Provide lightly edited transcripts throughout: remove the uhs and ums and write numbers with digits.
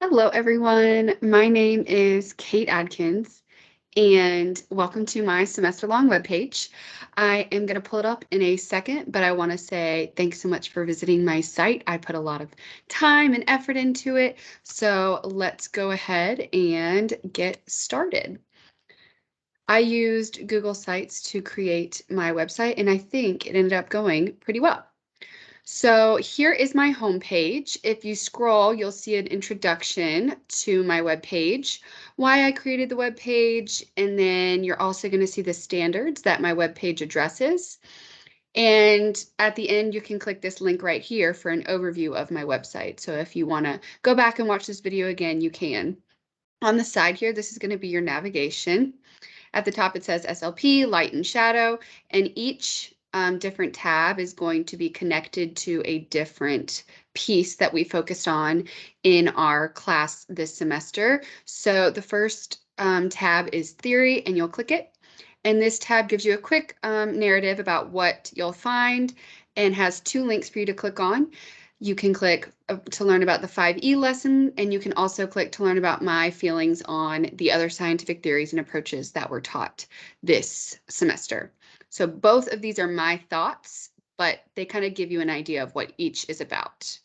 Hello, everyone. My name is Kate Adkins, and welcome to my semester-long webpage. I am going to pull it up in a second, but I want to say thanks so much for visiting my site. I put a lot of time and effort into it, so let's go ahead and get started. I used Google Sites to create my website, and I think it ended up going pretty well. So here is my homepage. If you scroll, you'll see an introduction to my webpage, why I created the webpage, and then you're also going to see the standards that my webpage addresses. And at the end, you can click this link right here for an overview of my website. So if you want to go back and watch this video again, you can. On the side here, this is going to be your navigation. At the top, it says SLP, Light and Shadow, and each different tab is going to be connected to a different piece that we focused on in our class this semester. So the first tab is Theory, and you'll click it. And this tab gives you a quick narrative about what you'll find and has two links for you to click on. You can click to learn about the 5E lesson, and you can also click to learn about my feelings on the other scientific theories and approaches that were taught this semester. So both of these are my thoughts, but they kind of give you an idea of what each is about.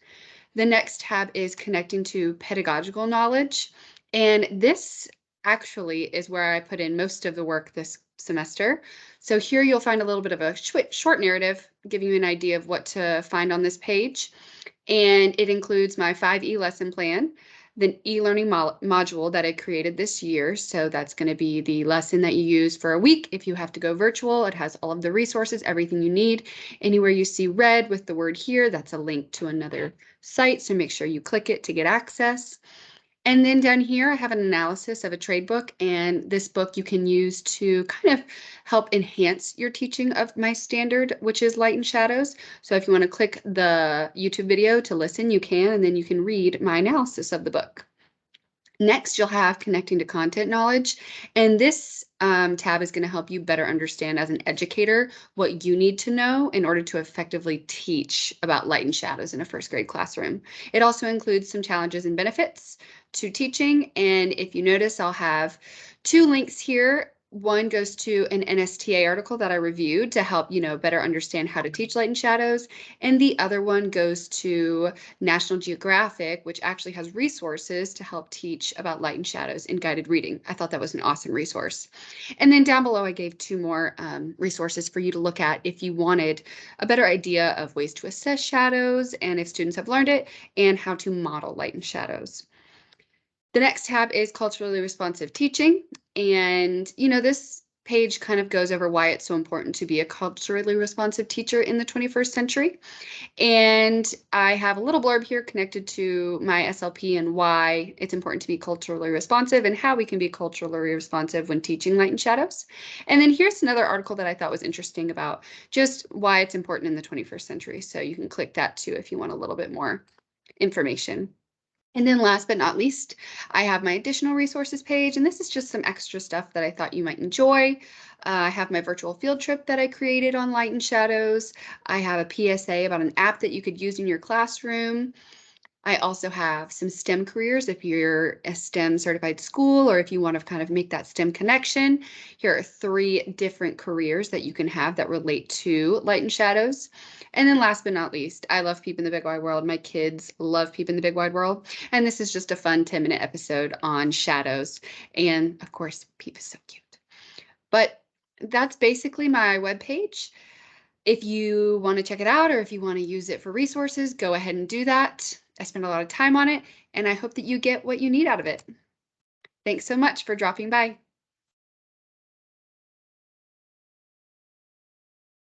The next tab is connecting to pedagogical knowledge, and this actually is where I put in most of the work this semester. So here you'll find a little bit of a short narrative, giving you an idea of what to find on this page. And it includes my 5E lesson plan, the e-learning module that I created this year. So that's going to be the lesson that you use for a week. If you have to go virtual, it has all of the resources, everything you need. Anywhere you see red with the word here, that's a link to another site. So make sure you click it to get access. And then down here, I have an analysis of a trade book, and this book you can use to kind of help enhance your teaching of my standard, which is Light and Shadows. So if you want to click the YouTube video to listen, you can, and then you can read my analysis of the book. Next, you'll have connecting to content knowledge, and this tab is going to help you better understand as an educator what you need to know in order to effectively teach about light and shadows in a first grade classroom. It also includes some challenges and benefits to teaching, and if you notice, I'll have two links here. One goes to an NSTA article that I reviewed to help better understand how to teach light and shadows, and the other one goes to National Geographic, which actually has resources to help teach about light and shadows in guided reading. I thought that was an awesome resource. And then down below, I gave two more resources for you to look at if you wanted a better idea of ways to assess shadows and if students have learned it, and how to model light and shadows. The next tab is culturally responsive teaching. And, this page kind of goes over why it's so important to be a culturally responsive teacher in the 21st century. And I have a little blurb here connected to my SLP and why it's important to be culturally responsive and how we can be culturally responsive when teaching light and shadows. And then here's another article that I thought was interesting about just why it's important in the 21st century. So you can click that too if you want a little bit more information. And then last but not least, I have my additional resources page, and this is just some extra stuff that I thought you might enjoy. I have my virtual field trip that I created on Light and Shadows. I have a PSA about an app that you could use in your classroom. I also have some STEM careers if you're a STEM certified school or if you want to kind of make that STEM connection. Here are 3 different careers that you can have that relate to light and shadows. And then last but not least, I love Peep in the Big Wide World. My kids love Peep in the Big Wide World. And this is just a fun 10-minute episode on shadows. And of course, Peep is so cute. But that's basically my webpage. If you want to check it out or if you want to use it for resources, go ahead and do that. I spend a lot of time on it, and I hope that you get what you need out of it. Thanks so much for dropping by.